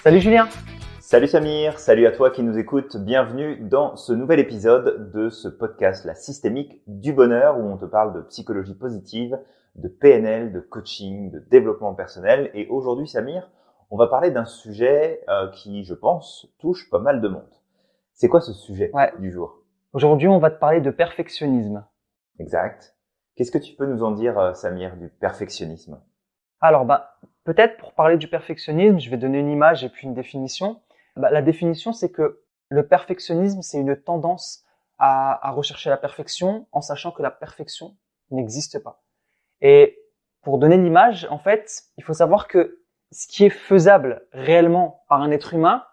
Salut Julien. Salut Samir, salut à toi qui nous écoutes. Bienvenue dans ce nouvel épisode de ce podcast La Systémique du Bonheur où on te parle de psychologie positive, de PNL, de coaching, de développement personnel. Et aujourd'hui Samir, on va parler d'un sujet qui, je pense, touche pas mal de monde. C'est quoi ce sujet du jour? Aujourd'hui, on va te parler de perfectionnisme. Exact. Qu'est-ce que tu peux nous en dire, Samir, du perfectionnisme? Alors, peut-être pour parler du perfectionnisme, je vais donner une image et puis une définition. La définition, c'est que le perfectionnisme, c'est une tendance à rechercher la perfection en sachant que la perfection n'existe pas. Et pour donner l'image, en fait, il faut savoir que ce qui est faisable réellement par un être humain,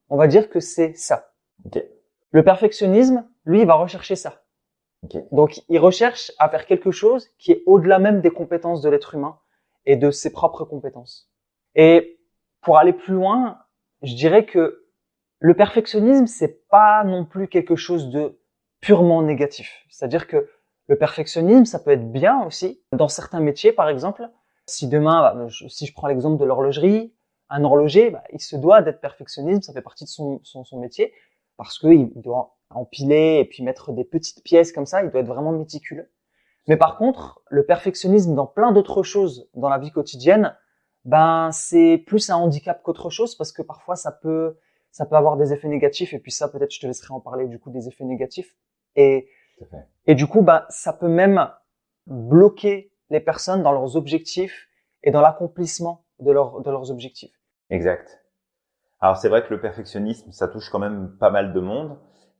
on va dire que c'est ça. Okay. Le perfectionnisme, lui, il va rechercher ça. Okay. Donc, il recherche à faire quelque chose qui est au-delà même des compétences de l'être humain et de ses propres compétences. Et pour aller plus loin, je dirais que le perfectionnisme, c'est pas non plus quelque chose de purement négatif. C'est-à-dire que le perfectionnisme, ça peut être bien aussi dans certains métiers, par exemple. Si demain, si je prends l'exemple de l'horlogerie, un horloger, il se doit d'être perfectionniste, ça fait partie de son métier, parce qu'il doit empiler et puis mettre des petites pièces comme ça, il doit être vraiment méticuleux. Mais par contre, le perfectionnisme dans plein d'autres choses dans la vie quotidienne, c'est plus un handicap qu'autre chose parce que parfois ça peut avoir des effets négatifs et puis ça peut-être je te laisserai en parler du coup des effets négatifs et du coup ça peut même bloquer les personnes dans leurs objectifs et dans l'accomplissement de leurs objectifs. Exact. Alors c'est vrai que le perfectionnisme, ça touche quand même pas mal de monde.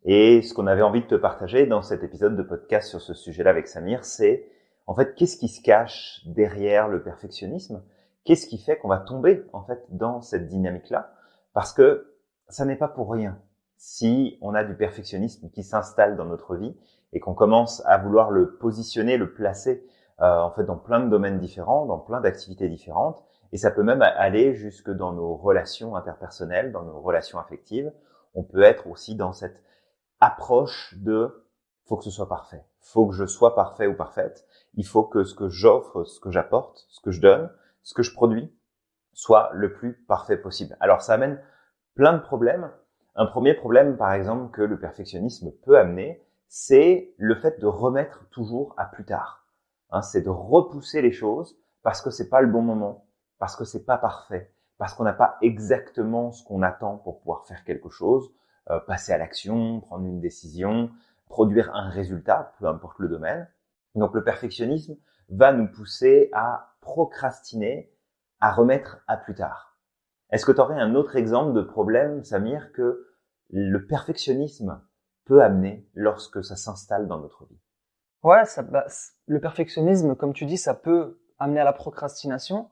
Et ce qu'on avait envie de te partager dans cet épisode de podcast sur ce sujet-là avec Samir, c'est en fait qu'est-ce qui se cache derrière le perfectionnisme? Qu'est-ce qui fait qu'on va tomber en fait dans cette dynamique-là? Parce que ça n'est pas pour rien si on a du perfectionnisme qui s'installe dans notre vie et qu'on commence à vouloir le positionner, le placer en fait dans plein de domaines différents, dans plein d'activités différentes. Et ça peut même aller jusque dans nos relations interpersonnelles, dans nos relations affectives. On peut être aussi dans cette approche de faut que ce soit parfait, faut que je sois parfait ou parfaite, il faut que ce que j'offre, ce que j'apporte, ce que je donne, ce que je produis soit le plus parfait possible. Alors ça amène plein de problèmes. Un premier problème par exemple que le perfectionnisme peut amener, c'est le fait de remettre toujours à plus tard. C'est de repousser les choses parce que c'est pas le bon moment, parce que c'est pas parfait, parce qu'on n'a pas exactement ce qu'on attend pour pouvoir faire quelque chose. Passer à l'action, prendre une décision, produire un résultat, peu importe le domaine. Donc le perfectionnisme va nous pousser à procrastiner, à remettre à plus tard. Est-ce que tu aurais un autre exemple de problème, Samir, que le perfectionnisme peut amener lorsque ça s'installe dans notre vie? Ouais, le perfectionnisme, comme tu dis, ça peut amener à la procrastination,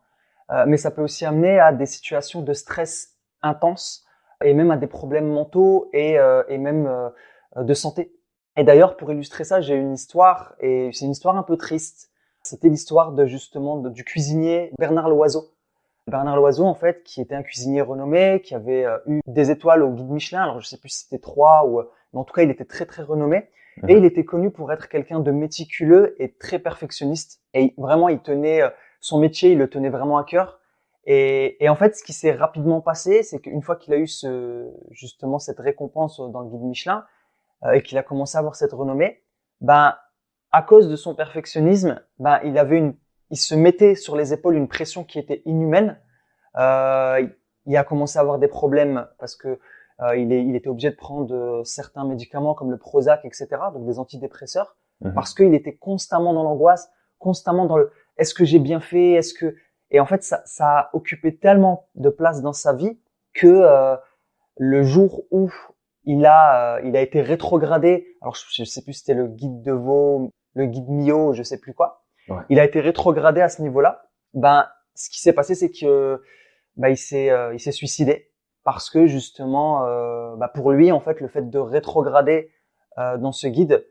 mais ça peut aussi amener à des situations de stress intense, et même à des problèmes mentaux et même de santé. Et d'ailleurs, pour illustrer ça, j'ai une histoire, et c'est une histoire un peu triste. C'était l'histoire du cuisinier Bernard Loiseau. Bernard Loiseau, en fait, qui était un cuisinier renommé, qui avait eu des étoiles au guide Michelin. Alors, je sais plus si c'était 3 mais en tout cas, il était très, très renommé. Et il était connu pour être quelqu'un de méticuleux et très perfectionniste. Et vraiment, il tenait son métier, il le tenait vraiment à cœur. Et en fait, ce qui s'est rapidement passé, c'est qu'une fois qu'il a eu justement cette récompense dans le guide Michelin et qu'il a commencé à avoir cette renommée, à cause de son perfectionnisme, il se mettait sur les épaules une pression qui était inhumaine. Il a commencé à avoir des problèmes parce que il était obligé de prendre certains médicaments comme le Prozac, etc., donc des antidépresseurs, parce qu'il était constamment dans l'angoisse, constamment dans le est-ce que j'ai bien fait, et en fait, ça a occupé tellement de place dans sa vie que le jour où il a été rétrogradé, alors je sais plus si c'était le guide de Vaud, le guide Millau, je sais plus quoi. Ouais. Il a été rétrogradé à ce niveau-là. Ce qui s'est passé, c'est que il s'est suicidé parce que justement, pour lui, en fait, le fait de rétrograder dans ce guide,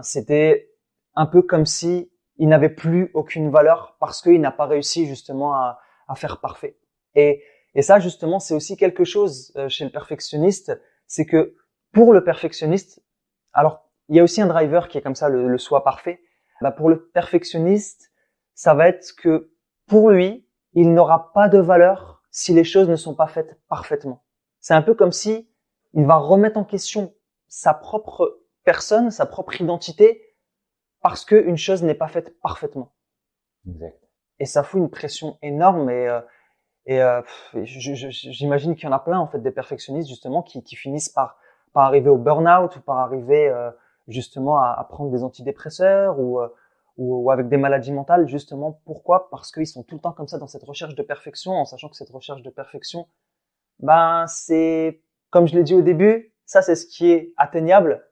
c'était un peu comme si il n'avait plus aucune valeur parce qu'il n'a pas réussi justement à faire parfait. Et ça, justement, c'est aussi quelque chose chez le perfectionniste, c'est que pour le perfectionniste, alors il y a aussi un driver qui est comme ça, le soi parfait. Pour le perfectionniste, ça va être que pour lui, il n'aura pas de valeur si les choses ne sont pas faites parfaitement. C'est un peu comme si il va remettre en question sa propre personne, sa propre identité, parce qu'une chose n'est pas faite parfaitement. Exact. Et ça fout une pression énorme j'imagine qu'il y en a plein en fait des perfectionnistes justement qui finissent par arriver au burn-out ou par arriver justement à prendre des antidépresseurs ou avec des maladies mentales justement. Pourquoi? Parce qu'ils sont tout le temps comme ça dans cette recherche de perfection, en sachant que cette recherche de perfection, ben c'est comme je l'ai dit au début, ça c'est ce qui est atteignable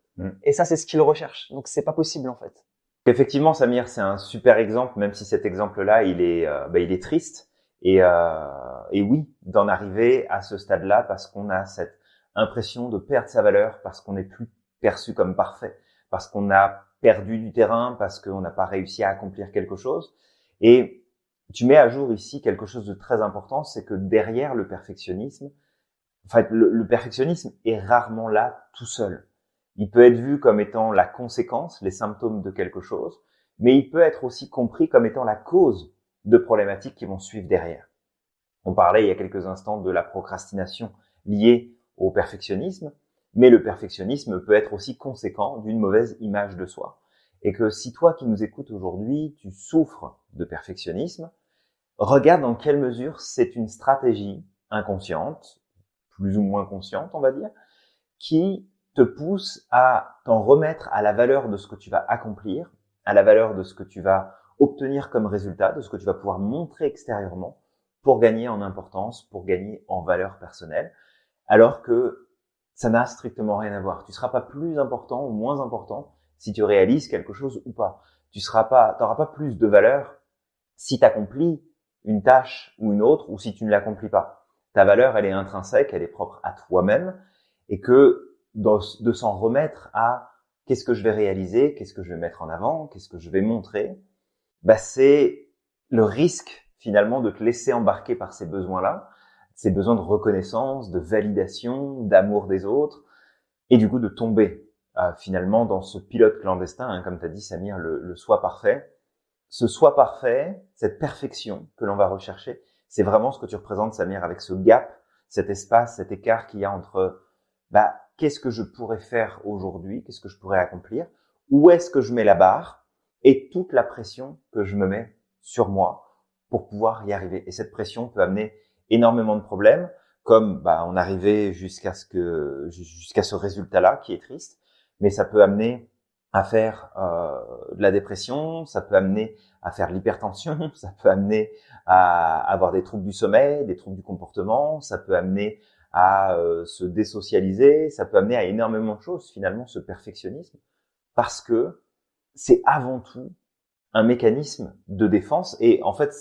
et ça c'est ce qu'ils recherchent. Donc c'est pas possible en fait. Effectivement, Samir, c'est un super exemple, même si cet exemple-là, il est triste. Et oui, d'en arriver à ce stade-là parce qu'on a cette impression de perdre sa valeur, parce qu'on n'est plus perçu comme parfait, parce qu'on a perdu du terrain, parce qu'on n'a pas réussi à accomplir quelque chose. Et tu mets à jour ici quelque chose de très important, c'est que derrière le perfectionnisme, en fait, le perfectionnisme est rarement là tout seul. Il peut être vu comme étant la conséquence, les symptômes de quelque chose, mais il peut être aussi compris comme étant la cause de problématiques qui vont suivre derrière. On parlait il y a quelques instants de la procrastination liée au perfectionnisme, mais le perfectionnisme peut être aussi conséquent d'une mauvaise image de soi. Et que si toi qui nous écoutes aujourd'hui, tu souffres de perfectionnisme, regarde dans quelle mesure c'est une stratégie inconsciente, plus ou moins consciente, on va dire, qui te pousse à t'en remettre à la valeur de ce que tu vas accomplir, à la valeur de ce que tu vas obtenir comme résultat, de ce que tu vas pouvoir montrer extérieurement pour gagner en importance, pour gagner en valeur personnelle, alors que ça n'a strictement rien à voir. Tu seras pas plus important ou moins important si tu réalises quelque chose ou pas. T'auras pas plus de valeur si tu accomplis une tâche ou une autre ou si tu ne l'accomplis pas. Ta valeur, elle est intrinsèque, elle est propre à toi-même et que de s'en remettre à qu'est-ce que je vais réaliser, qu'est-ce que je vais mettre en avant, qu'est-ce que je vais montrer, c'est le risque finalement de te laisser embarquer par ces besoins-là, ces besoins de reconnaissance, de validation, d'amour des autres, et du coup de tomber finalement dans ce pilote clandestin, hein, comme tu as dit Samir, le soi parfait. Ce soi parfait, cette perfection que l'on va rechercher, c'est vraiment ce que tu représentes Samir avec ce gap, cet espace, cet écart qu'il y a entre qu'est-ce que je pourrais faire aujourd'hui, qu'est-ce que je pourrais accomplir, où est-ce que je mets la barre et toute la pression que je me mets sur moi pour pouvoir y arriver. Et cette pression peut amener énormément de problèmes, comme on arrivait jusqu'à ce résultat-là qui est triste, mais ça peut amener à faire de la dépression, ça peut amener à faire de l'hypertension, ça peut amener à avoir des troubles du sommeil, des troubles du comportement, ça peut amener à se désocialiser, ça peut amener à énormément de choses finalement, ce perfectionnisme, parce que c'est avant tout un mécanisme de défense et en fait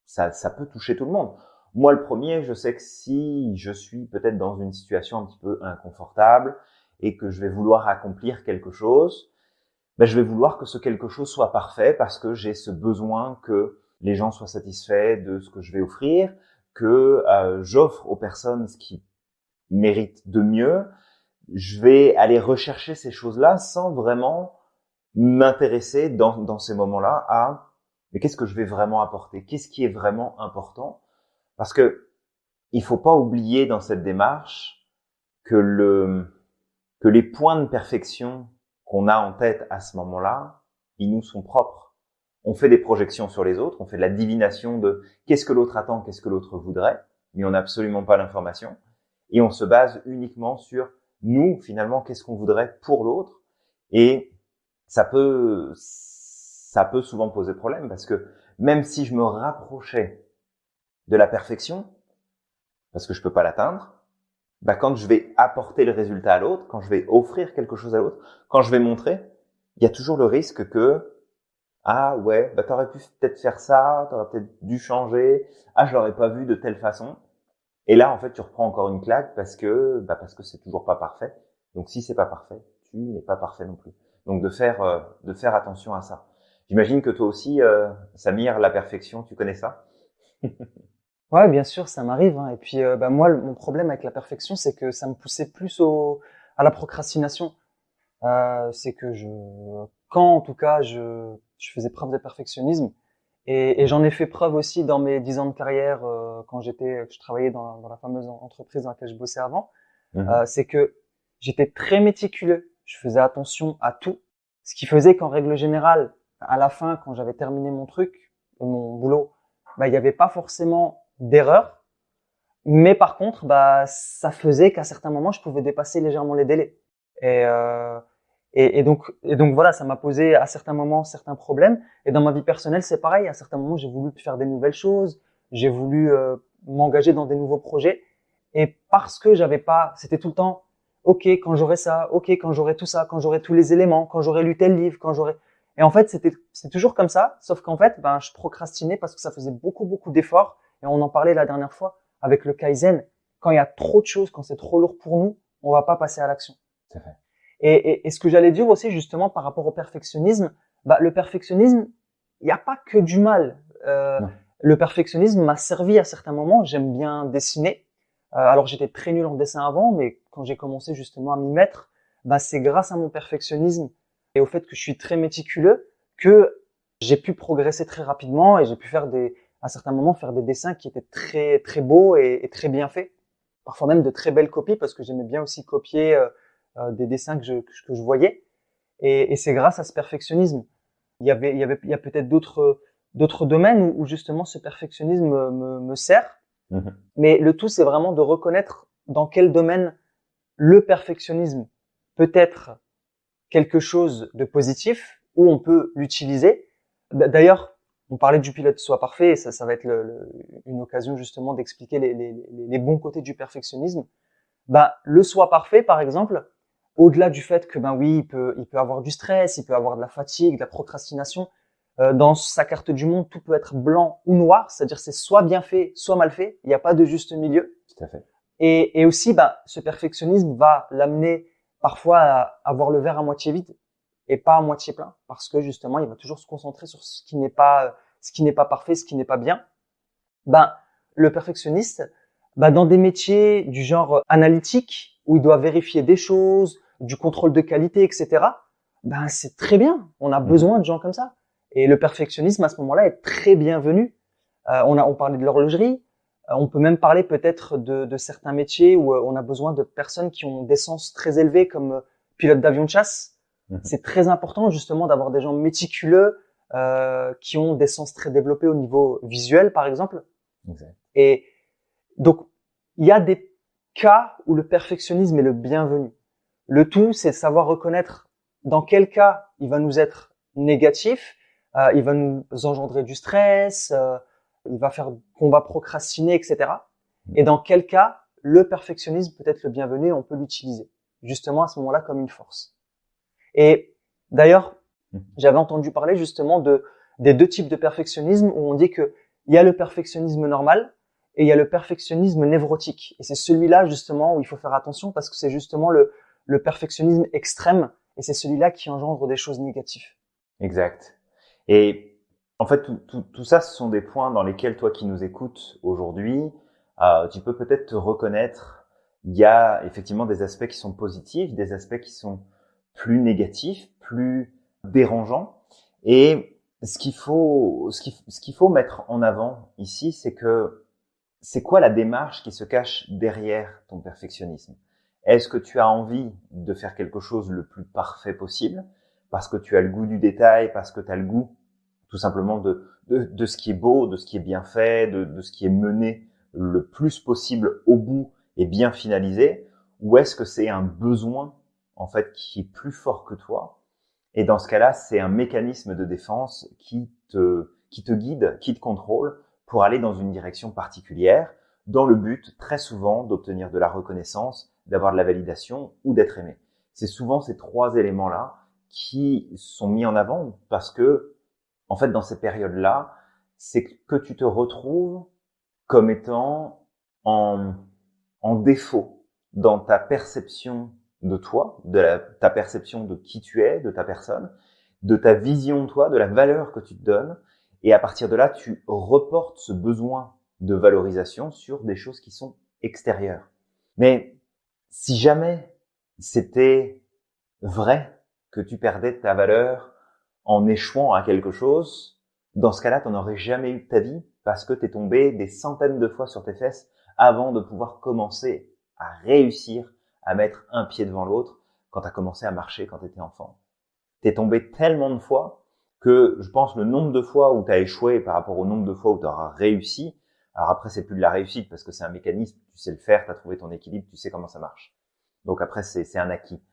ça peut toucher tout le monde. Moi le premier, je sais que si je suis peut-être dans une situation un petit peu inconfortable et que je vais vouloir accomplir quelque chose, je vais vouloir que ce quelque chose soit parfait parce que j'ai ce besoin que les gens soient satisfaits de ce que je vais offrir, que j'offre aux personnes ce qui mérite de mieux. Je vais aller rechercher ces choses-là sans vraiment m'intéresser dans ces moments-là à mais qu'est-ce que je vais vraiment apporter, qu'est-ce qui est vraiment important, parce que il faut pas oublier dans cette démarche que les points de perfection qu'on a en tête à ce moment-là, ils nous sont propres. On fait des projections sur les autres, on fait de la divination de qu'est-ce que l'autre attend, qu'est-ce que l'autre voudrait, mais on n'a absolument pas l'information. Et on se base uniquement sur nous, finalement, qu'est-ce qu'on voudrait pour l'autre. Et ça peut souvent poser problème parce que même si je me rapprochais de la perfection, parce que je peux pas l'atteindre, quand je vais apporter le résultat à l'autre, quand je vais offrir quelque chose à l'autre, quand je vais montrer, il y a toujours le risque que t'aurais pu peut-être faire ça, t'aurais peut-être dû changer, je l'aurais pas vu de telle façon. Et là, en fait, tu reprends encore une claque parce que c'est toujours pas parfait. Donc, si c'est pas parfait, tu n'es pas parfait non plus. Donc, de faire attention à ça. J'imagine que toi aussi, Samir, la perfection, tu connais ça? Ouais, bien sûr, ça m'arrive, hein. Et puis, moi, mon problème avec la perfection, c'est que ça me poussait plus à la procrastination. C'est que quand, en tout cas, je faisais preuve de perfectionnisme Et j'en ai fait preuve aussi dans mes 10 ans de carrière quand je travaillais dans la fameuse entreprise dans laquelle je bossais avant. C'est que j'étais très méticuleux. Je faisais attention à tout. Ce qui faisait qu'en règle générale, à la fin, quand j'avais terminé mon boulot, bah, il n'y avait pas forcément d'erreur. Mais par contre, bah, ça faisait qu'à certains moments, je pouvais dépasser légèrement les délais. Et, euh, et donc voilà, ça m'a posé à certains moments certains problèmes. Et dans ma vie personnelle, c'est pareil. À certains moments, j'ai voulu faire des nouvelles choses. J'ai voulu m'engager dans des nouveaux projets. Et parce que j'avais pas, c'était tout le temps, ok, quand j'aurai ça, ok, quand j'aurai tout ça, quand j'aurai tous les éléments, quand j'aurai lu tel livre, quand j'aurai. Et en fait, c'est toujours comme ça. Sauf qu'en fait, ben, je procrastinais parce que ça faisait beaucoup d'efforts. Et on en parlait la dernière fois avec le Kaizen. Quand il y a trop de choses, quand c'est trop lourd pour nous, on va pas passer à l'action. C'est vrai. Et ce que j'allais dire aussi justement par rapport au perfectionnisme, bah, le perfectionnisme, il n'y a pas que du mal. Le perfectionnisme m'a servi à certains moments. J'aime bien dessiner. Alors j'étais très nul en dessin avant, mais quand j'ai commencé justement à m'y mettre, bah, c'est grâce à mon perfectionnisme et au fait que je suis très méticuleux que j'ai pu progresser très rapidement et j'ai pu à certains moments faire des dessins qui étaient très très beaux et très bien faits. Parfois même de très belles copies parce que j'aimais bien aussi copier des dessins que je voyais. Et c'est grâce à ce perfectionnisme. Il y a peut-être d'autres domaines où justement ce perfectionnisme me sert. Mais le tout, c'est vraiment de reconnaître dans quel domaine le perfectionnisme peut être quelque chose de positif, où on peut l'utiliser. D'ailleurs, on parlait du pilote soit parfait, et ça va être une occasion justement d'expliquer les bons côtés du perfectionnisme. Ben, le soi parfait, par exemple, au-delà du fait que ben oui, il peut avoir du stress, il peut avoir de la fatigue, de la procrastination. Dans sa carte du monde, tout peut être blanc ou noir, c'est-à-dire c'est soit bien fait, soit mal fait. Il n'y a pas de juste milieu. Tout à fait. Et aussi, ben, ce perfectionnisme va l'amener parfois à avoir le verre à moitié vide et pas à moitié plein, parce que justement, il va toujours se concentrer sur ce qui n'est pas parfait, ce qui n'est pas bien. Ben, le perfectionniste, ben, dans des métiers du genre analytique, où il doit vérifier des choses, du contrôle de qualité, etc., ben, c'est très bien. On a besoin de gens comme ça. Et le perfectionnisme, à ce moment-là, est très bienvenu. On parlait de l'horlogerie. On peut même parler peut-être de certains métiers où on a besoin de personnes qui ont des sens très élevés, comme pilote d'avion de chasse. C'est très important, justement, d'avoir des gens méticuleux, qui ont des sens très développés au niveau visuel, par exemple. Exact. Et donc, il y a des cas où le perfectionnisme est le bienvenu. Le tout, c'est de savoir reconnaître dans quel cas il va nous être négatif, il va nous engendrer du stress, il va faire qu'on va procrastiner, etc. Et dans quel cas le perfectionnisme peut être le bienvenu et on peut l'utiliser justement à ce moment-là comme une force. Et d'ailleurs, j'avais entendu parler justement des deux types de perfectionnisme où on dit que il y a le perfectionnisme normal et il y a le perfectionnisme névrotique. Et c'est celui-là justement où il faut faire attention parce que c'est justement le perfectionnisme extrême et c'est celui-là qui engendre des choses négatives. Exact. Et en fait, tout ça, ce sont des points dans lesquels toi qui nous écoutes aujourd'hui, tu peux peut-être te reconnaître. Il y a effectivement des aspects qui sont positifs, des aspects qui sont plus négatifs, plus dérangeants. Et ce qu'il faut mettre en avant ici, c'est quoi la démarche qui se cache derrière ton perfectionnisme? Est-ce que tu as envie de faire quelque chose le plus parfait possible parce que tu as le goût du détail, parce que tu as le goût tout simplement de ce qui est beau, de ce qui est bien fait, de ce qui est mené le plus possible au bout et bien finalisé? Ou est-ce que c'est un besoin en fait qui est plus fort que toi? Et dans ce cas-là, c'est un mécanisme de défense qui te guide, qui te contrôle pour aller dans une direction particulière, dans le but très souvent d'obtenir de la reconnaissance, d'avoir de la validation ou d'être aimé. C'est souvent ces trois éléments-là qui sont mis en avant parce que, en fait, dans ces périodes-là, c'est que tu te retrouves comme étant en défaut dans ta perception de toi, ta perception de qui tu es, de ta personne, de ta vision de toi, de la valeur que tu te donnes. Et à partir de là, tu reportes ce besoin de valorisation sur des choses qui sont extérieures. Mais si jamais c'était vrai que tu perdais ta valeur en échouant à quelque chose, dans ce cas-là, tu n'aurais jamais eu de ta vie parce que tu es tombé des centaines de fois sur tes fesses avant de pouvoir commencer à réussir à mettre un pied devant l'autre quand tu as commencé à marcher quand tu étais enfant. Tu es tombé tellement de fois que je pense le nombre de fois où tu as échoué par rapport au nombre de fois où tu auras réussi, alors après c'est plus de la réussite parce que c'est un mécanisme, tu sais le faire, tu as trouvé ton équilibre, tu sais comment ça marche. Donc après c'est un acquis.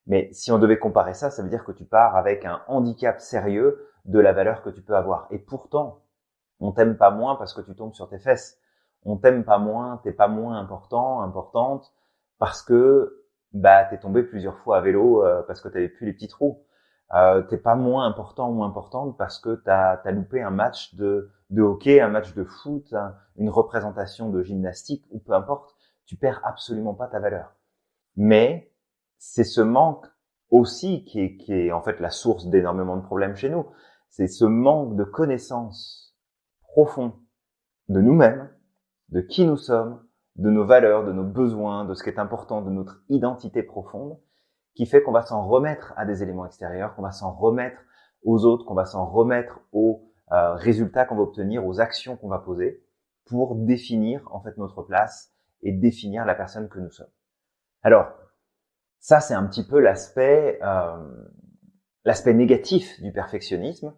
Mais si on devait comparer ça, ça veut dire que tu pars avec un handicap sérieux de la valeur que tu peux avoir. Et pourtant, on t'aime pas moins parce que tu tombes sur tes fesses. On t'aime pas moins, t'es pas moins important, importante, parce que t'es tombé plusieurs fois à vélo parce que t'avais plus les petits trous. T'es pas moins important ou importante parce que t'as loupé un match de hockey, un match de foot, une représentation de gymnastique ou peu importe. Tu perds absolument pas ta valeur. Mais c'est ce manque aussi qui est en fait la source d'énormément de problèmes chez nous. C'est ce manque de connaissance profond de nous-mêmes, de qui nous sommes, de nos valeurs, de nos besoins, de ce qui est important, de notre identité profonde, qui fait qu'on va s'en remettre à des éléments extérieurs, qu'on va s'en remettre aux autres, qu'on va s'en remettre aux résultats qu'on va obtenir, aux actions qu'on va poser pour définir en fait notre place et définir la personne que nous sommes. Alors, ça c'est un petit peu l'aspect négatif du perfectionnisme,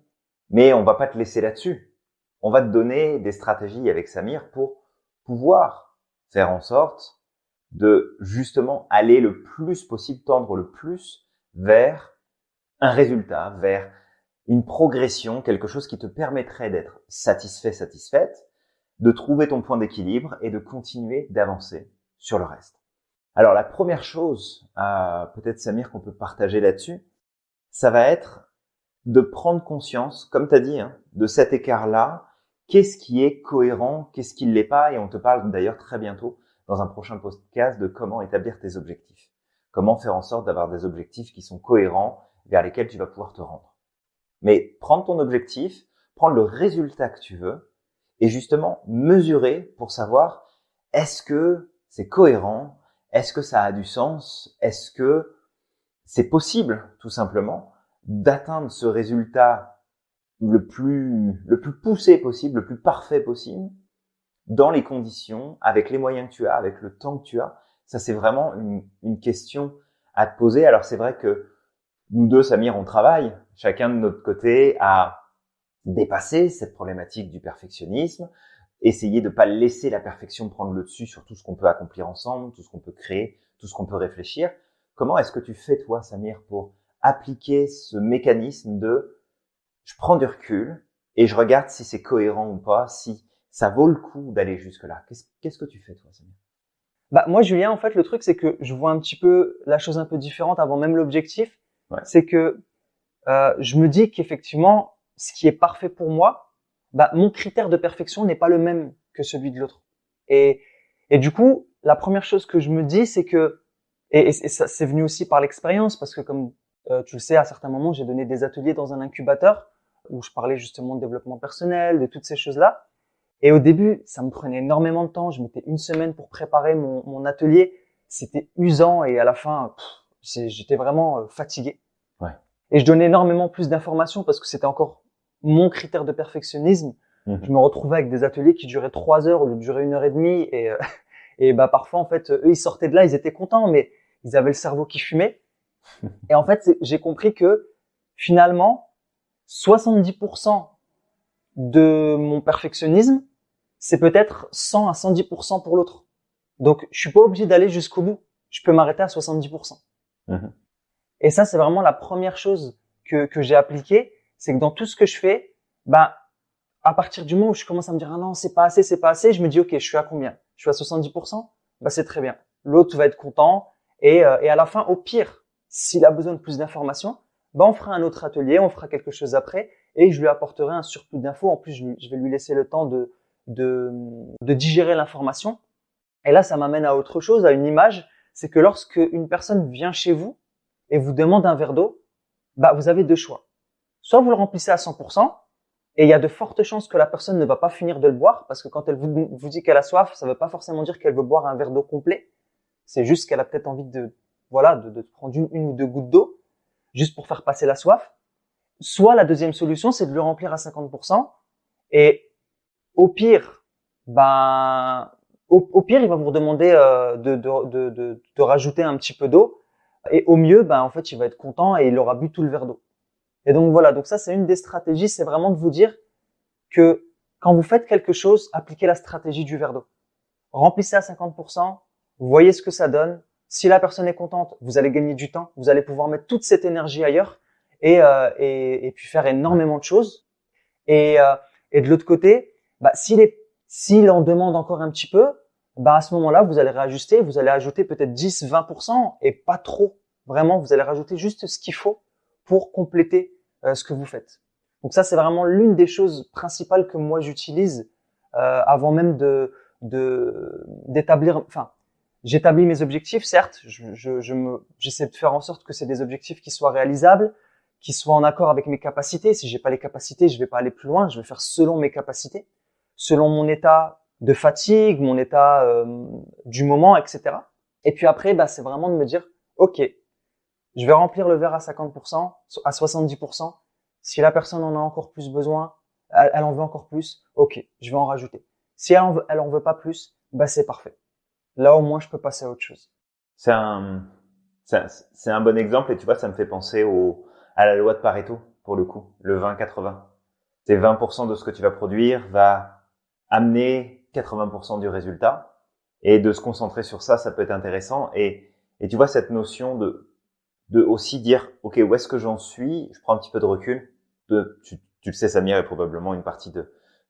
mais on va pas te laisser là-dessus. On va te donner des stratégies avec Samir pour pouvoir faire en sorte de justement aller le plus possible, tendre le plus vers un résultat, vers une progression, quelque chose qui te permettrait d'être satisfait, satisfaite, de trouver ton point d'équilibre et de continuer d'avancer sur le reste. Alors la première chose, peut-être Samir, qu'on peut partager là-dessus, ça va être de prendre conscience, comme tu as dit, de cet écart-là. Qu'est-ce qui est cohérent, qu'est-ce qui ne l'est pas, et on te parle d'ailleurs très bientôt dans un prochain podcast de comment établir tes objectifs. Comment faire en sorte d'avoir des objectifs qui sont cohérents, vers lesquels tu vas pouvoir te rendre. Mais prendre ton objectif, prendre le résultat que tu veux, et justement mesurer pour savoir est-ce que c'est cohérent, est-ce que ça a du sens, est-ce que c'est possible tout simplement d'atteindre ce résultat le plus poussé possible, le plus parfait possible, dans les conditions, avec les moyens que tu as, avec le temps que tu as. Ça, c'est vraiment une question à te poser. Alors, c'est vrai que nous deux, Samir, on travaille, chacun de notre côté, à dépasser cette problématique du perfectionnisme, essayer de pas laisser la perfection prendre le dessus sur tout ce qu'on peut accomplir ensemble, tout ce qu'on peut créer, tout ce qu'on peut réfléchir. Comment est-ce que tu fais, toi, Samir, pour appliquer ce mécanisme de je prends du recul et je regarde si c'est cohérent ou pas, si ça vaut le coup d'aller jusque-là. Qu'est-ce que tu fais, toi, Samir? Moi, Julien, en fait, le truc, c'est que je vois un petit peu la chose un peu différente avant même l'objectif. Ouais. C'est que je me dis qu'effectivement, ce qui est parfait pour moi, mon critère de perfection n'est pas le même que celui de l'autre. Et du coup, la première chose que je me dis, c'est que, et ça, c'est venu aussi par l'expérience, parce que comme tu le sais, à certains moments, j'ai donné des ateliers dans un incubateur où je parlais justement de développement personnel, de toutes ces choses-là. Et au début, ça me prenait énormément de temps. Je mettais une semaine pour préparer mon atelier. C'était usant et à la fin, j'étais vraiment fatigué. Ouais. Et je donnais énormément plus d'informations parce que c'était encore mon critère de perfectionnisme. Je me retrouvais avec des ateliers qui duraient 3 heures au lieu de durer 1 heure et demie. Et parfois, en fait, eux, ils sortaient de là, ils étaient contents, mais ils avaient le cerveau qui fumait. Et en fait, j'ai compris que finalement, 70% de mon perfectionnisme, c'est peut-être 100 à 110% pour l'autre. Donc, je suis pas obligé d'aller jusqu'au bout. Je peux m'arrêter à 70%. Et ça, c'est vraiment la première chose que j'ai appliquée. C'est que dans tout ce que je fais, à partir du moment où je commence à me dire, ah non, c'est pas assez, je me dis, ok, je suis à combien? Je suis à 70%? C'est très bien. L'autre va être content. Et à la fin, au pire, s'il a besoin de plus d'informations, on fera un autre atelier, on fera quelque chose après et je lui apporterai un surplus d'infos. En plus, je vais lui laisser le temps de digérer l'information. Et là, ça m'amène à autre chose, à une image. C'est que lorsque une personne vient chez vous et vous demande un verre d'eau, vous avez 2 choix. Soit vous le remplissez à 100%, et il y a de fortes chances que la personne ne va pas finir de le boire, parce que quand elle vous dit qu'elle a soif, ça ne veut pas forcément dire qu'elle veut boire un verre d'eau complet. C'est juste qu'elle a peut-être envie de prendre une ou 2 gouttes d'eau, juste pour faire passer la soif. soit la deuxième solution, c'est de le remplir à 50%. Et au pire, au pire, il va vous redemander de rajouter un petit peu d'eau. Et au mieux, en fait, il va être content et il aura bu tout le verre d'eau. Et donc voilà, donc ça c'est une des stratégies, c'est vraiment de vous dire que quand vous faites quelque chose, appliquez la stratégie du verre d'eau. Remplissez à 50%, voyez ce que ça donne. Si la personne est contente, vous allez gagner du temps, vous allez pouvoir mettre toute cette énergie ailleurs et puis faire énormément de choses. Et de l'autre côté, s'il en demande encore un petit peu, à ce moment-là, vous allez réajuster, vous allez ajouter peut-être 10-20% et pas trop. Vraiment, vous allez rajouter juste ce qu'il faut pour compléter ce que vous faites. Donc ça, c'est vraiment l'une des choses principales que moi j'utilise avant même d'établir. Enfin, j'établis mes objectifs, certes. J'essaie de faire en sorte que c'est des objectifs qui soient réalisables, qui soient en accord avec mes capacités. Si j'ai pas les capacités, je vais pas aller plus loin. Je vais faire selon mes capacités, selon mon état de fatigue, mon état du moment, etc. Et puis après, c'est vraiment de me dire, ok, je vais remplir le verre à 50%, à 70%. Si la personne en a encore plus besoin, elle en veut encore plus, ok, je vais en rajouter. Si elle en veut pas plus, c'est parfait. Là, au moins, je peux passer à autre chose. C'est un bon exemple et tu vois, ça me fait penser à la loi de Pareto, pour le coup, le 20-80. C'est 20% de ce que tu vas produire va amener 80% du résultat et de se concentrer sur ça, ça peut être intéressant et tu vois cette notion de aussi dire, ok, où est-ce que j'en suis? Je prends un petit peu de recul. Tu le sais, Samir, et probablement une partie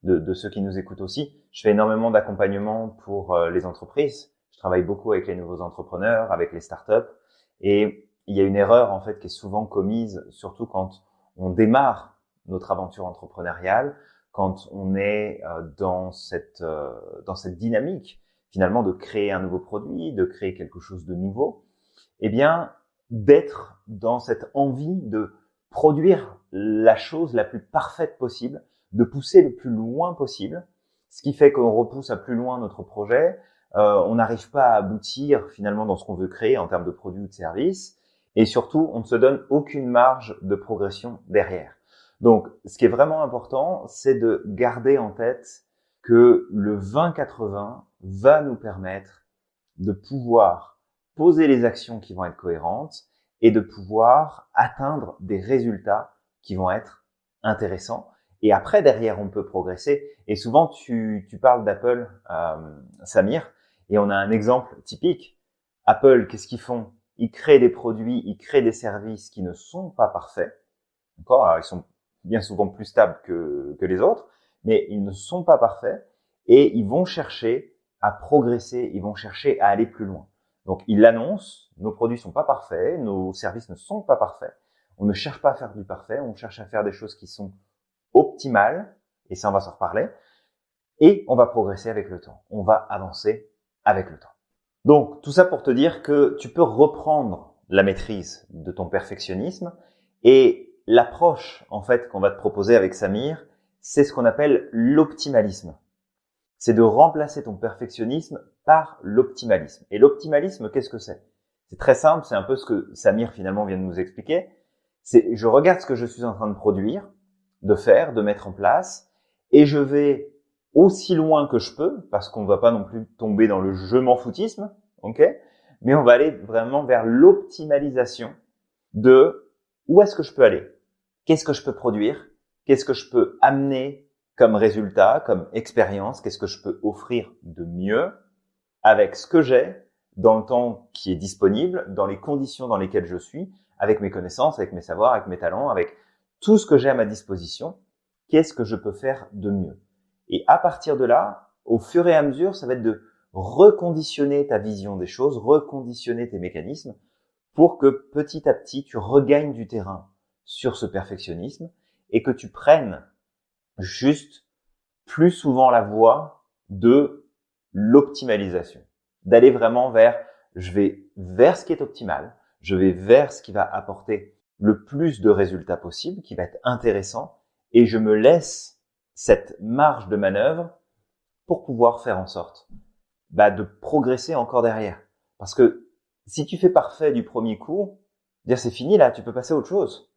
de ceux qui nous écoutent aussi. Je fais énormément d'accompagnement pour les entreprises. Je travaille beaucoup avec les nouveaux entrepreneurs, avec les startups. Et il y a une erreur, en fait, qui est souvent commise, surtout quand on démarre notre aventure entrepreneuriale, quand on est dans cette dynamique, finalement, de créer un nouveau produit, de créer quelque chose de nouveau. Eh bien, d'être dans cette envie de produire la chose la plus parfaite possible, de pousser le plus loin possible, ce qui fait qu'on repousse à plus loin notre projet, on n'arrive pas à aboutir finalement dans ce qu'on veut créer en termes de produits ou de services, et surtout, on ne se donne aucune marge de progression derrière. Donc, ce qui est vraiment important, c'est de garder en tête que le 20-80 va nous permettre de pouvoir poser les actions qui vont être cohérentes et de pouvoir atteindre des résultats qui vont être intéressants. Et après, derrière, on peut progresser. Et souvent, tu parles d'Apple, Samir, et on a un exemple typique. Apple, qu'est-ce qu'ils font? Ils créent des produits, ils créent des services qui ne sont pas parfaits. D'accord? Alors, ils sont bien souvent plus stables que les autres, mais ils ne sont pas parfaits et ils vont chercher à progresser, ils vont chercher à aller plus loin. Donc, ils l'annoncent, nos produits sont pas parfaits, nos services ne sont pas parfaits. On ne cherche pas à faire du parfait, on cherche à faire des choses qui sont optimales, et ça, on va s'en reparler. Et on va progresser avec le temps. On va avancer avec le temps. Donc, tout ça pour te dire que tu peux reprendre la maîtrise de ton perfectionnisme et l'approche, en fait, qu'on va te proposer avec Samir, c'est ce qu'on appelle l'optimalisme. C'est de remplacer ton perfectionnisme par l'optimalisme. Et l'optimalisme, qu'est-ce que c'est? C'est très simple, c'est un peu ce que Samir finalement vient de nous expliquer. C'est je regarde ce que je suis en train de produire, de faire, de mettre en place, et je vais aussi loin que je peux, parce qu'on ne va pas non plus tomber dans le je m'en foutisme, ok? Mais on va aller vraiment vers l'optimalisation de où est-ce que je peux aller? Qu'est-ce que je peux produire? Qu'est-ce que je peux amener comme résultat, comme expérience? Qu'est-ce que je peux offrir de mieux avec ce que j'ai dans le temps qui est disponible, dans les conditions dans lesquelles je suis, avec mes connaissances, avec mes savoirs, avec mes talents, avec tout ce que j'ai à ma disposition? Qu'est-ce que je peux faire de mieux? Et à partir de là, au fur et à mesure, ça va être de reconditionner ta vision des choses, reconditionner tes mécanismes pour que petit à petit, tu regagnes du terrain sur ce perfectionnisme et que tu prennes juste plus souvent la voie de l'optimalisation. D'aller vraiment je vais vers ce qui est optimal, je vais vers ce qui va apporter le plus de résultats possible, qui va être intéressant, et je me laisse cette marge de manœuvre pour pouvoir faire en sorte de progresser encore derrière. Parce que si tu fais parfait du premier coup, dire c'est fini là, tu peux passer à autre chose.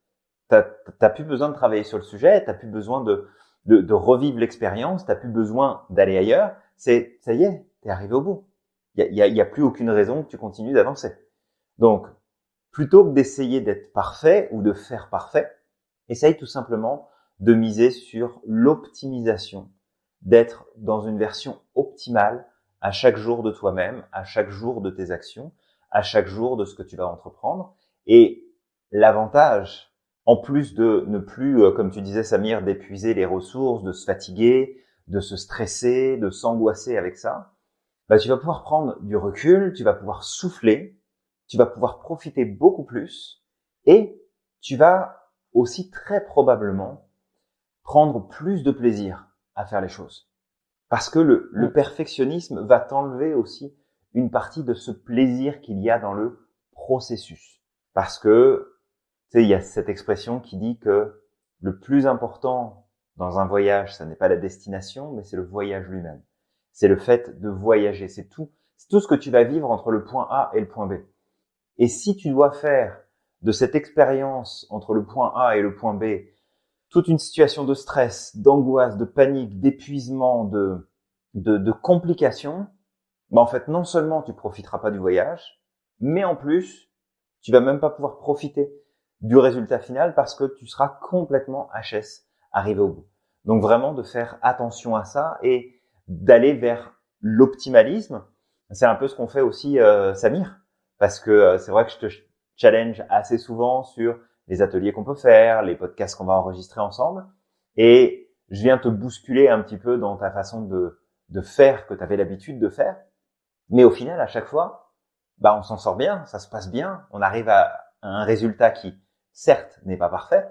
T'as plus besoin de travailler sur le sujet, t'as plus besoin de revivre l'expérience, t'as plus besoin d'aller ailleurs. Ça y est, t'es arrivé au bout. Il y a plus aucune raison que tu continues d'avancer. Donc, plutôt que d'essayer d'être parfait ou de faire parfait, essaye tout simplement de miser sur l'optimisation, d'être dans une version optimale à chaque jour de toi-même, à chaque jour de tes actions, à chaque jour de ce que tu vas entreprendre. Et l'avantage, en plus de ne plus, comme tu disais Samir, d'épuiser les ressources, de se fatiguer, de se stresser, de s'angoisser avec ça, bah, tu vas pouvoir prendre du recul, tu vas pouvoir souffler, tu vas pouvoir profiter beaucoup plus et tu vas aussi très probablement prendre plus de plaisir à faire les choses. Parce que le perfectionnisme va t'enlever aussi une partie de ce plaisir qu'il y a dans le processus. Parce que, tu sais, il y a cette expression qui dit que le plus important dans un voyage, ça n'est pas la destination, mais c'est le voyage lui-même. C'est le fait de voyager. C'est tout ce que tu vas vivre entre le point A et le point B. Et si tu dois faire de cette expérience entre le point A et le point B toute une situation de stress, d'angoisse, de panique, d'épuisement, de complications, bah en fait, non seulement tu profiteras pas du voyage, mais en plus, tu vas même pas pouvoir profiter du résultat final parce que tu seras complètement HS arrivé au bout. Donc vraiment de faire attention à ça et d'aller vers l'optimalisme. C'est un peu ce qu'on fait aussi, Samir, parce que c'est vrai que je te challenge assez souvent sur les ateliers qu'on peut faire, les podcasts qu'on va enregistrer ensemble. Et je viens te bousculer un petit peu dans ta façon de faire que tu avais l'habitude de faire. Mais au final, à chaque fois, bah, on s'en sort bien, ça se passe bien. On arrive à un résultat qui, certes, n'est pas parfait,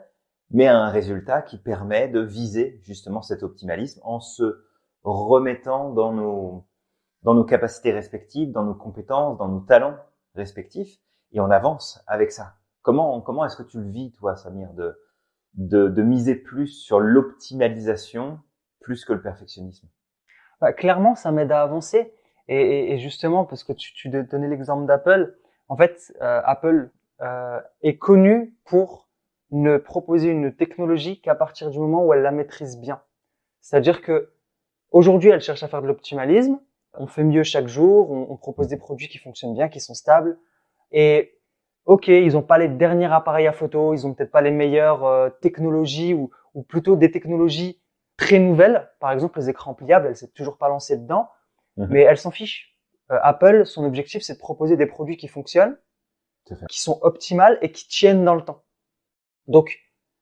mais à un résultat qui permet de viser justement cet optimalisme en se remettant dans nos capacités respectives, dans nos compétences, dans nos talents respectifs. Et on avance avec ça. Comment est-ce que tu le vis, toi, Samir, de miser plus sur l'optimalisation plus que le perfectionnisme? Bah, clairement, ça m'aide à avancer. Et justement, parce que tu donnais l'exemple d'Apple, en fait, Apple est connu pour ne proposer une technologie qu'à partir du moment où elle la maîtrise bien. C'est-à-dire que aujourd'hui, elle cherche à faire de l'optimalisme. On fait mieux chaque jour. On propose des produits qui fonctionnent bien, qui sont stables. Et ok, ils ont pas les derniers appareils à photo, ils ont peut-être pas les meilleures technologies ou plutôt des technologies très nouvelles. Par exemple, les écrans pliables, elle s'est toujours pas lancée dedans, mais elle s'en fiche. Apple, son objectif, c'est de proposer des produits qui fonctionnent, qui sont optimales et qui tiennent dans le temps. Donc,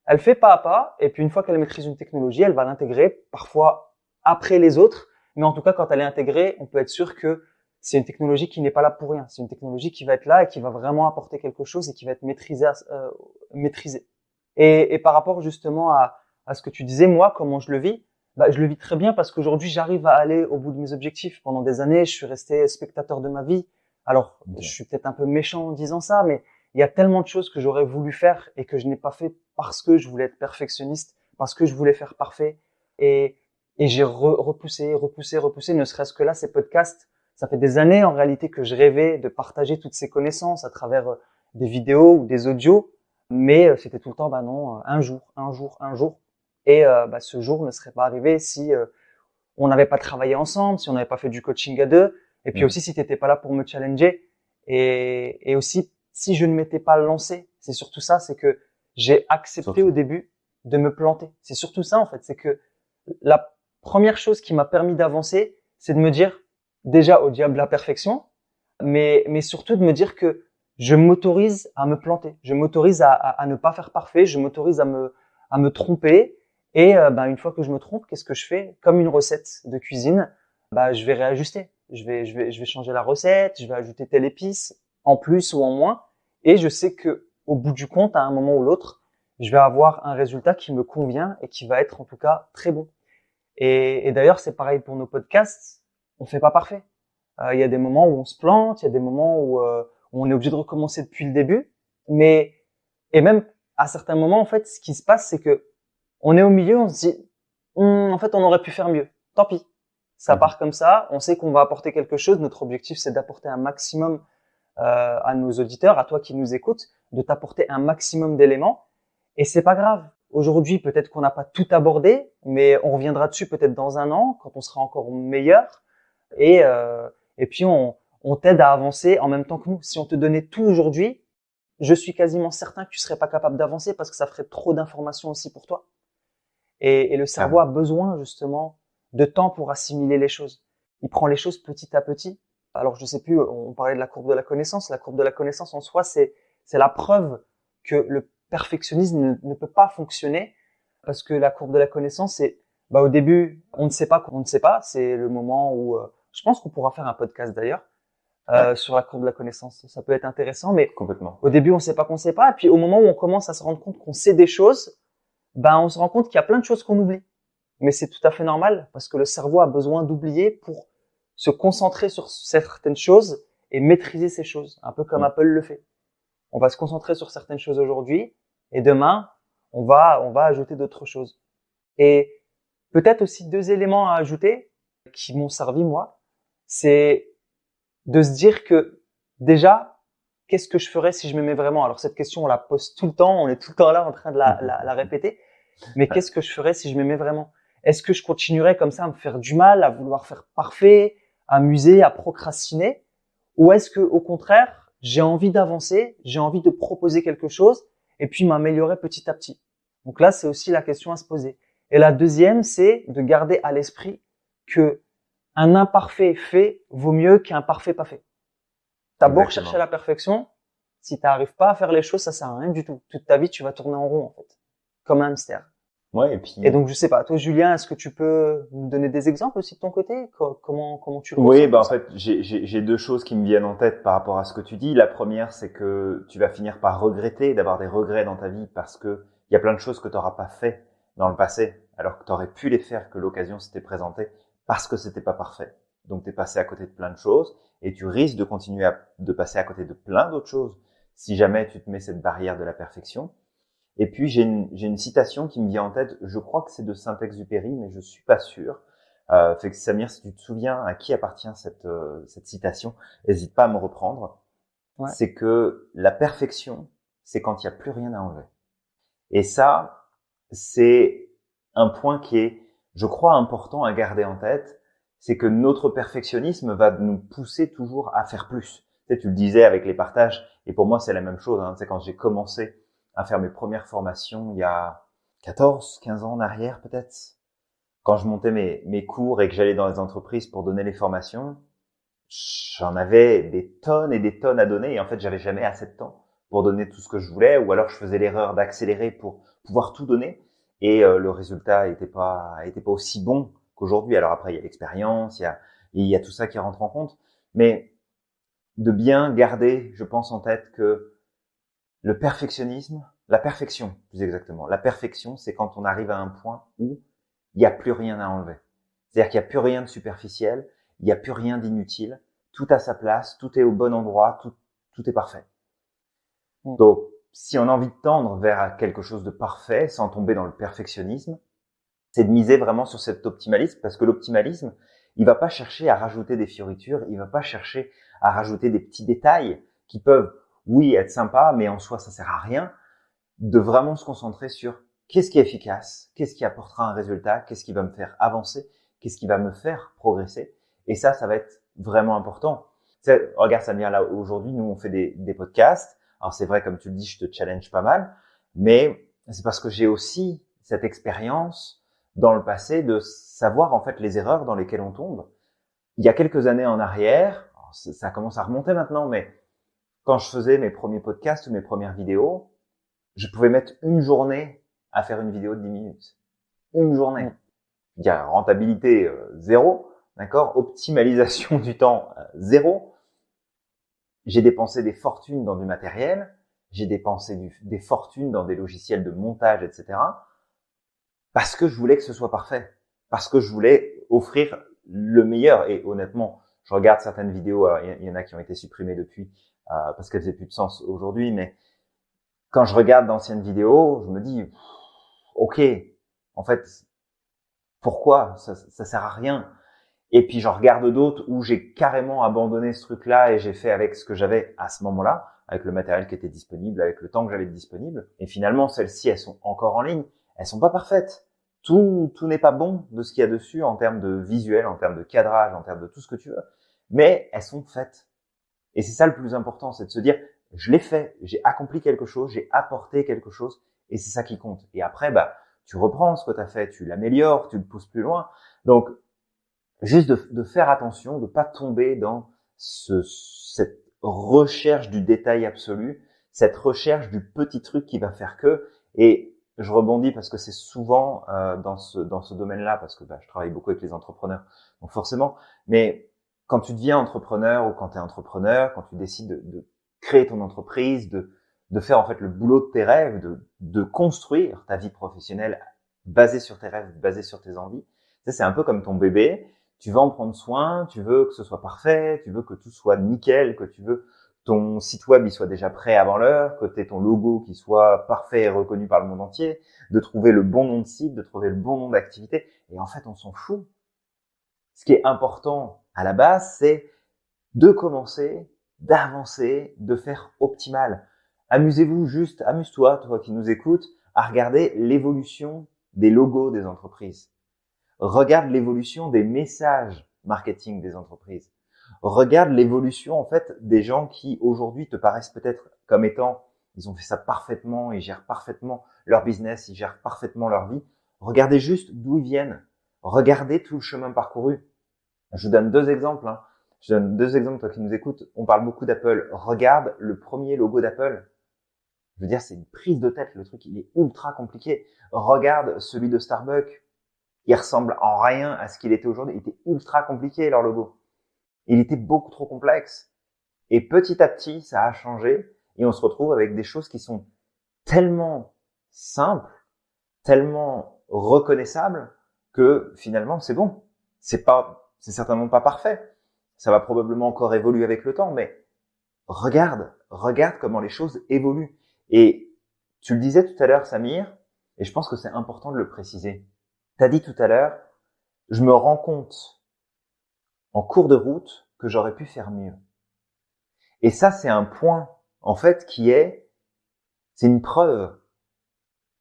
elle fait pas à pas, et puis une fois qu'elle maîtrise une technologie, elle va l'intégrer, parfois après les autres, mais en tout cas, quand elle est intégrée, on peut être sûr que c'est une technologie qui n'est pas là pour rien. C'est une technologie qui va être là et qui va vraiment apporter quelque chose et qui va être maîtrisée. Et par rapport justement à ce que tu disais, moi, comment je le vis, bah, je le vis très bien parce qu'aujourd'hui, j'arrive à aller au bout de mes objectifs. Pendant des années, je suis resté spectateur de ma vie. Alors, je suis peut-être un peu méchant en disant ça, mais il y a tellement de choses que j'aurais voulu faire et que je n'ai pas fait parce que je voulais être perfectionniste, parce que je voulais faire parfait. Et j'ai repoussé, ne serait-ce que là, ces podcasts. Ça fait des années, en réalité, que je rêvais de partager toutes ces connaissances à travers des vidéos ou des audios. Mais c'était tout le temps, bah non, un jour. Et bah, ce jour ne serait pas arrivé si on n'avait pas travaillé ensemble, si on n'avait pas fait du coaching à deux. Et puis aussi, si tu n'étais pas là pour me challenger. Et aussi, si je ne m'étais pas lancé, c'est surtout ça, c'est que j'ai accepté au début de me planter. C'est surtout ça, en fait. C'est que la première chose qui m'a permis d'avancer, c'est de me dire, déjà au diable la perfection, mais surtout de me dire que je m'autorise à me planter, je m'autorise à ne pas faire parfait, je m'autorise à me tromper. Et ben une fois que je me trompe, qu'est-ce que je fais? Comme une recette de cuisine, bah je vais réajuster, je vais changer la recette, je vais ajouter telle épice en plus ou en moins, et je sais que au bout du compte, à un moment ou l'autre, je vais avoir un résultat qui me convient et qui va être en tout cas très bon. Et d'ailleurs, c'est pareil pour nos podcasts, on fait pas parfait. Il y a des moments où on se plante, il y a des moments où on est obligé de recommencer depuis le début, mais et même à certains moments, en fait, ce qui se passe, c'est que on est au milieu, on se dit, en fait, on aurait pu faire mieux. Tant pis, ça part comme ça. On sait qu'on va apporter quelque chose. Notre objectif, c'est d'apporter un maximum à nos auditeurs, à toi qui nous écoutes, de t'apporter un maximum d'éléments. Et c'est pas grave. Aujourd'hui, peut-être qu'on n'a pas tout abordé, mais on reviendra dessus peut-être dans un an, quand on sera encore meilleur. Et puis, on t'aide à avancer en même temps que nous. Si on te donnait tout aujourd'hui, je suis quasiment certain que tu serais pas capable d'avancer parce que ça ferait trop d'informations aussi pour toi. Et le cerveau a besoin justement de temps pour assimiler les choses. Il prend les choses petit à petit. Alors, je sais plus, on parlait de la courbe de la connaissance. La courbe de la connaissance en soi, c'est la preuve que le perfectionnisme ne peut pas fonctionner parce que la courbe de la connaissance, c'est, au début, on ne sait pas qu'on ne sait pas. C'est le moment où, je pense qu'on pourra faire un podcast d'ailleurs, sur la courbe de la connaissance. Ça peut être intéressant, mais Complètement. au début, on ne sait pas qu'on ne sait pas. Et puis, au moment où on commence à se rendre compte qu'on sait des choses, on se rend compte qu'il y a plein de choses qu'on oublie. Mais c'est tout à fait normal parce que le cerveau a besoin d'oublier pour se concentrer sur certaines choses et maîtriser ces choses, un peu comme Apple le fait. On va se concentrer sur certaines choses aujourd'hui et demain, on va ajouter d'autres choses. Et peut-être aussi 2 éléments à ajouter qui m'ont servi moi, c'est de se dire que déjà, qu'est-ce que je ferais si je m'aimais vraiment? Alors cette question, on la pose tout le temps, on est tout le temps là en train de la répéter. Mais qu'est-ce que je ferais si je m'aimais vraiment? Est-ce que je continuerais comme ça à me faire du mal, à vouloir faire parfait, à m'user, à procrastiner? Ou est-ce que, au contraire, j'ai envie d'avancer, j'ai envie de proposer quelque chose et puis m'améliorer petit à petit? Donc là, c'est aussi la question à se poser. Et la deuxième, c'est de garder à l'esprit que un imparfait fait vaut mieux qu'un parfait pas fait. T'as beau rechercher la perfection, si t'arrives pas à faire les choses, ça sert à rien du tout. Toute ta vie, tu vas tourner en rond, en fait. Comme un hamster. Ouais, et donc, je sais pas. Toi, Julien, est-ce que tu peux nous donner des exemples aussi de ton côté? Comment tu le Oui, ressens? en fait, j'ai 2 choses qui me viennent en tête par rapport à ce que tu dis. La première, c'est que tu vas finir par regretter, d'avoir des regrets dans ta vie parce que il y a plein de choses que tu n'auras pas fait dans le passé, alors que tu aurais pu les faire, que l'occasion s'était présentée parce que c'était pas parfait. Donc, tu es passé à côté de plein de choses et tu risques de continuer de passer à côté de plein d'autres choses si jamais tu te mets cette barrière de la perfection. Et puis, j'ai une citation qui me vient en tête. Je crois que c'est de Saint-Exupéry, mais je suis pas sûr. Fait que Samir, si tu te souviens à qui appartient cette citation, n'hésite pas à me reprendre. Ouais. C'est que la perfection, c'est quand il n'y a plus rien à enlever. Et ça, c'est un point qui est, je crois, important à garder en tête. C'est que notre perfectionnisme va nous pousser toujours à faire plus. Tu sais, tu le disais avec les partages, et pour moi, c'est la même chose. Hein. Tu sais, quand j'ai commencé à faire mes premières formations il y a 14, 15 ans en arrière peut-être, quand je montais mes cours et que j'allais dans les entreprises pour donner les formations, j'en avais des tonnes et des tonnes à donner et en fait, j'avais jamais assez de temps pour donner tout ce que je voulais ou alors je faisais l'erreur d'accélérer pour pouvoir tout donner et le résultat était pas aussi bon qu'aujourd'hui. Alors après, il y a l'expérience, il y a tout ça qui rentre en compte, mais de bien garder, je pense en tête que le perfectionnisme, la perfection plus exactement, la perfection, c'est quand on arrive à un point où il n'y a plus rien à enlever. C'est-à-dire qu'il n'y a plus rien de superficiel, il n'y a plus rien d'inutile, tout a sa place, tout est au bon endroit, tout est parfait. Donc, si on a envie de tendre vers quelque chose de parfait, sans tomber dans le perfectionnisme, c'est de miser vraiment sur cet optimalisme, parce que l'optimalisme, il va pas chercher à rajouter des fioritures, il va pas chercher à rajouter des petits détails qui peuvent, oui, être sympas, mais en soi, ça sert à rien, de vraiment se concentrer sur qu'est-ce qui est efficace, qu'est-ce qui apportera un résultat, qu'est-ce qui va me faire avancer, qu'est-ce qui va me faire progresser. Et ça va être vraiment important. Regarde Samir, là, aujourd'hui, nous, on fait des podcasts. Alors, c'est vrai, comme tu le dis, je te challenge pas mal, mais c'est parce que j'ai aussi cette expérience dans le passé de savoir, en fait, les erreurs dans lesquelles on tombe. Il y a quelques années en arrière, ça commence à remonter maintenant, mais quand je faisais mes premiers podcasts ou mes premières vidéos, je pouvais mettre une journée à faire une vidéo de 10 minutes. Une journée. Il y a rentabilité zéro, d'accord? Optimalisation du temps zéro. J'ai dépensé des fortunes dans du matériel, j'ai dépensé des fortunes dans des logiciels de montage, etc. Parce que je voulais que ce soit parfait. Parce que je voulais offrir le meilleur. Et honnêtement, je regarde certaines vidéos, il y en a qui ont été supprimées depuis parce qu'elles n'avaient plus de sens aujourd'hui, mais quand je regarde d'anciennes vidéos, je me dis, ok, en fait, pourquoi ça sert à rien. Et puis j'en regarde d'autres où j'ai carrément abandonné ce truc-là et j'ai fait avec ce que j'avais à ce moment-là, avec le matériel qui était disponible, avec le temps que j'avais disponible. Et finalement, celles-ci, elles sont encore en ligne. Elles sont pas parfaites. Tout n'est pas bon de ce qu'il y a dessus en termes de visuel, en termes de cadrage, en termes de tout ce que tu veux. Mais elles sont faites. Et c'est ça le plus important, c'est de se dire, je l'ai fait, j'ai accompli quelque chose, j'ai apporté quelque chose, et c'est ça qui compte. Et après, tu reprends ce que tu as fait, tu l'améliores, tu le pousses plus loin. Donc, juste de faire attention, de pas tomber dans cette recherche du détail absolu, cette recherche du petit truc qui va faire que. Et je rebondis parce que c'est souvent dans ce domaine-là, parce que je travaille beaucoup avec les entrepreneurs, donc forcément. Mais quand tu deviens entrepreneur ou quand tu es entrepreneur, quand tu décides de créer ton entreprise, de faire en fait le boulot de tes rêves, de construire ta vie professionnelle basée sur tes rêves, basée sur tes envies, c'est un peu comme ton bébé. Tu vas en prendre soin, tu veux que ce soit parfait, tu veux que tout soit nickel, que tu veux ton site web il soit déjà prêt avant l'heure, que tu aies ton logo qui soit parfait et reconnu par le monde entier, de trouver le bon nom de site, de trouver le bon nom d'activité. Et en fait, on s'en fout. Ce qui est important à la base, c'est de commencer, d'avancer, de faire optimal. Amuse-toi, toi qui nous écoutes, à regarder l'évolution des logos des entreprises. Regarde l'évolution des messages marketing des entreprises. Regarde l'évolution, en fait, des gens qui, aujourd'hui, te paraissent peut-être comme étant, ils ont fait ça parfaitement, ils gèrent parfaitement leur business, ils gèrent parfaitement leur vie. Regardez juste d'où ils viennent. Regardez tout le chemin parcouru. Je vous donne 2 exemples, Je donne 2 exemples, toi qui nous écoutes. On parle beaucoup d'Apple. Regarde le premier logo d'Apple. Je veux dire, c'est une prise de tête, le truc, il est ultra compliqué. Regarde celui de Starbucks. Il ressemble en rien à ce qu'il était aujourd'hui. Il était ultra compliqué, leur logo. Il était beaucoup trop complexe. Et petit à petit, ça a changé. Et on se retrouve avec des choses qui sont tellement simples, tellement reconnaissables, que finalement, c'est bon. C'est certainement pas parfait. Ça va probablement encore évoluer avec le temps, mais regarde comment les choses évoluent. Et tu le disais tout à l'heure, Samir, et je pense que c'est important de le préciser. T'as dit tout à l'heure, je me rends compte en cours de route que j'aurais pu faire mieux. Et ça, c'est un point, en fait, c'est une preuve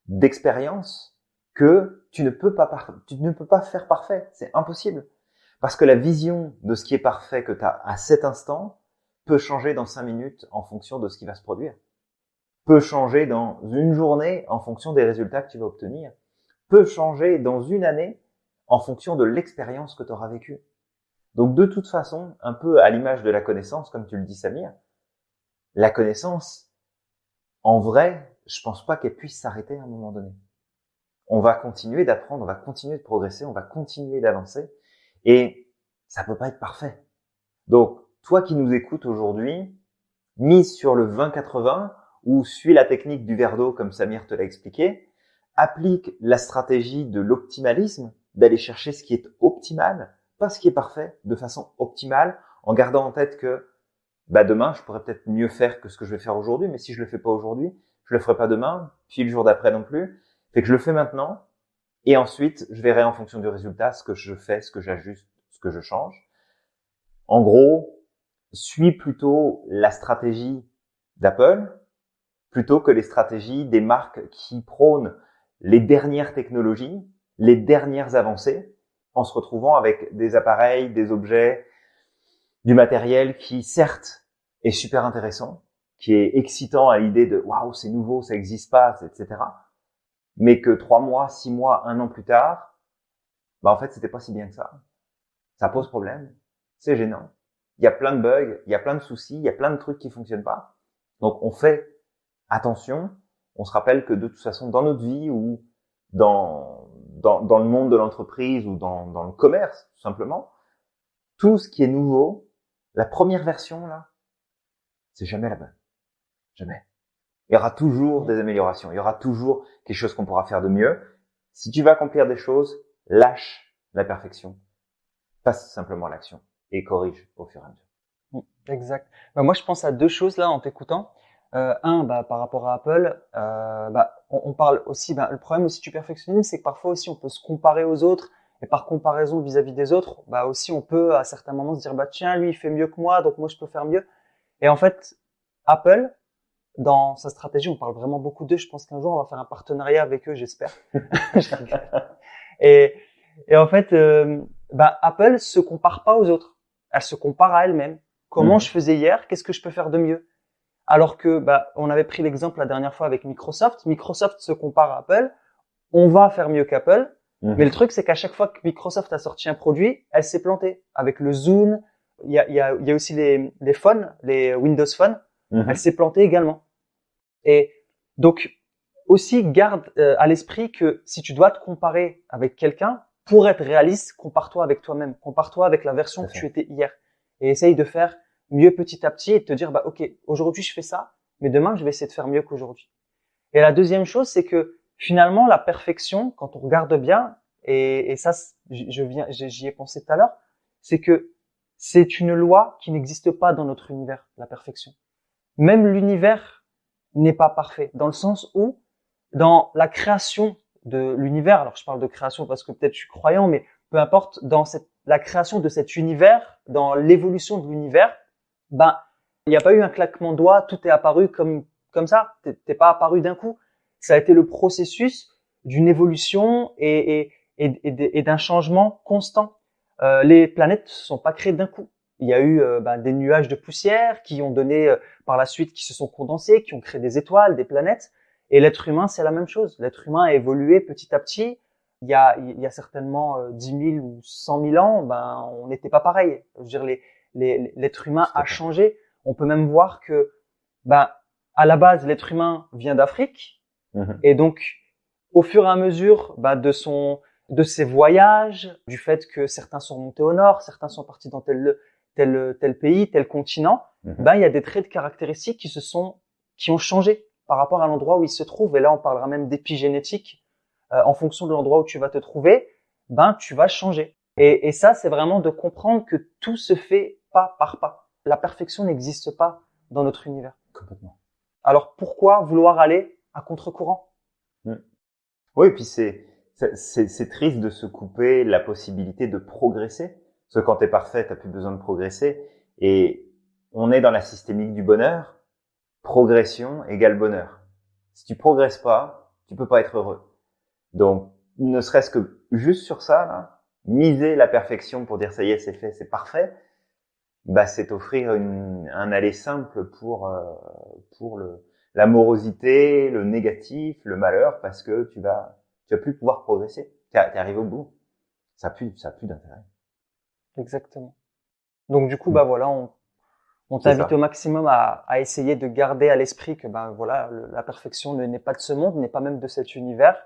d'expérience que tu ne peux pas faire parfait. C'est impossible. Parce que la vision de ce qui est parfait que tu as à cet instant peut changer dans 5 minutes en fonction de ce qui va se produire. Peut changer dans une journée en fonction des résultats que tu vas obtenir. Peut changer dans une année en fonction de l'expérience que tu auras vécue. Donc de toute façon, un peu à l'image de la connaissance, comme tu le dis Samir, la connaissance, en vrai, je pense pas qu'elle puisse s'arrêter à un moment donné. On va continuer d'apprendre, on va continuer de progresser, on va continuer d'avancer et ça peut pas être parfait. Donc toi qui nous écoutes aujourd'hui, mise sur le 20-80 ou suis la technique du verre d'eau comme Samir te l'a expliqué, applique la stratégie de l'optimalisme, d'aller chercher ce qui est optimal, pas ce qui est parfait, de façon optimale, en gardant en tête que demain, je pourrais peut-être mieux faire que ce que je vais faire aujourd'hui, mais si je le fais pas aujourd'hui, je le ferai pas demain, puis le jour d'après non plus. Fait que je le fais maintenant, et ensuite, je verrai en fonction du résultat ce que je fais, ce que j'ajuste, ce que je change. En gros, suis plutôt la stratégie d'Apple, plutôt que les stratégies des marques qui prônent les dernières technologies, les dernières avancées, en se retrouvant avec des appareils, des objets, du matériel qui, certes, est super intéressant, qui est excitant à l'idée de « waouh, c'est nouveau, ça n'existe pas, etc. » Mais que 3 mois, 6 mois, 1 an plus tard, en fait, c'était pas si bien que ça. Ça pose problème, c'est gênant. Il y a plein de bugs, il y a plein de soucis, il y a plein de trucs qui fonctionnent pas. Donc, on fait attention. On se rappelle que de toute façon, dans notre vie ou dans le monde de l'entreprise ou dans le commerce, tout simplement, tout ce qui est nouveau, la première version, là, c'est jamais la bonne. Jamais. Il y aura toujours des améliorations. Il y aura toujours quelque chose qu'on pourra faire de mieux. Si tu vas accomplir des choses, lâche la perfection. Passe simplement à l'action et corrige au fur et à mesure. Exact. Moi, je pense à 2 choses là en t'écoutant. Par rapport à Apple, on parle aussi, le problème aussi du perfectionnisme, c'est que parfois aussi on peut se comparer aux autres et par comparaison vis-à-vis des autres, aussi on peut à certains moments se dire tiens, lui il fait mieux que moi, donc moi je peux faire mieux. Et en fait, Apple, dans sa stratégie, on parle vraiment beaucoup d'eux. Je pense qu'un jour, on va faire un partenariat avec eux, j'espère. Je rigole. Et en fait, Apple se compare pas aux autres. Elle se compare à elle-même. Comment je faisais hier? Qu'est-ce que je peux faire de mieux? Alors que, on avait pris l'exemple la dernière fois avec Microsoft. Microsoft se compare à Apple. On va faire mieux qu'Apple. Mais le truc, c'est qu'à chaque fois que Microsoft a sorti un produit, elle s'est plantée. Avec le Zune, il y a aussi les phones, les Windows Phone. Elle s'est plantée également. Et donc, aussi garde à l'esprit que si tu dois te comparer avec quelqu'un, pour être réaliste, compare-toi avec toi-même. Compare-toi avec la version que tu étais hier. Et essaye de faire mieux petit à petit et de te dire, ok, aujourd'hui je fais ça, mais demain je vais essayer de faire mieux qu'aujourd'hui. Et la deuxième chose, c'est que finalement, la perfection, quand on regarde bien, et ça, j'y ai pensé tout à l'heure, c'est que c'est une loi qui n'existe pas dans notre univers, la perfection. Même l'univers n'est pas parfait, dans le sens où, dans la création de l'univers, alors je parle de création parce que peut-être je suis croyant, mais peu importe, dans la création de cet univers, dans l'évolution de l'univers, il n'y a pas eu un claquement de doigts, tout est apparu comme ça, t'es pas apparu d'un coup. Ça a été le processus d'une évolution et d'un changement constant. Les planètes ne sont pas créées d'un coup. Il y a eu des nuages de poussière qui ont donné par la suite, qui se sont condensés, qui ont créé des étoiles, des planètes. Et l'être humain, c'est la même chose. L'être humain a évolué petit à petit. Il y a certainement 10 000 ou 100 000 ans, on n'était pas pareil. Je veux dire, l'être humain a changé. On peut même voir que, à la base, l'être humain vient d'Afrique. Et donc, au fur et à mesure de ses voyages, du fait que certains sont montés au nord, certains sont partis dans tel pays, tel continent, il y a des traits de caractéristiques qui ont changé par rapport à l'endroit où il se trouve. Et là, on parlera même d'épigénétique. En fonction de l'endroit où tu vas te trouver, tu vas changer. Et ça, c'est vraiment de comprendre que tout se fait pas par pas. La perfection n'existe pas dans notre univers. Complètement. Alors, pourquoi vouloir aller à contre-courant? Oui, et puis c'est triste de se couper la possibilité de progresser. Parce que quand t'es parfait, t'as plus besoin de progresser. Et on est dans la systémique du bonheur. Progression égale bonheur. Si tu progresses pas, tu peux pas être heureux. Donc, ne serait-ce que juste sur ça, là, miser la perfection pour dire ça y est, c'est fait, c'est parfait, c'est t'offrir un aller simple pour la morosité, le négatif, le malheur, parce que tu vas plus pouvoir progresser. T'es arrivé au bout. Ça a plus d'intérêt. Exactement. Donc du coup, voilà, on t'invite au maximum à essayer de garder à l'esprit que la perfection n'est pas de ce monde, n'est pas même de cet univers,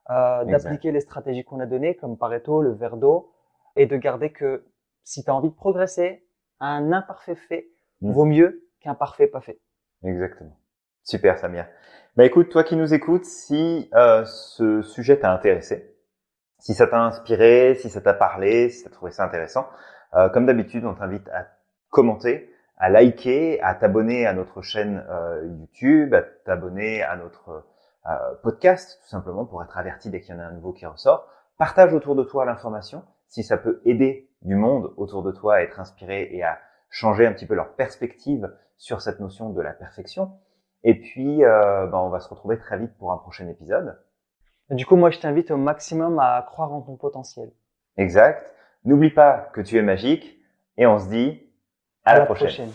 d'appliquer les stratégies qu'on a données, comme Pareto, le verre d'eau, et de garder que si tu as envie de progresser, un imparfait fait vaut mieux qu'un parfait pas fait. Exactement. Super, Samir. Écoute, toi qui nous écoutes, si ce sujet t'a intéressé, si ça t'a inspiré, si ça t'a parlé, si t'as trouvé ça intéressant, comme d'habitude, on t'invite à commenter, à liker, à t'abonner à notre chaîne YouTube, à t'abonner à notre podcast, tout simplement pour être averti dès qu'il y en a un nouveau qui ressort. Partage autour de toi l'information, si ça peut aider du monde autour de toi à être inspiré et à changer un petit peu leur perspective sur cette notion de la perfection. Et puis, on va se retrouver très vite pour un prochain épisode. Du coup, moi, je t'invite au maximum à croire en ton potentiel. Exact. N'oublie pas que tu es magique et on se dit à la prochaine.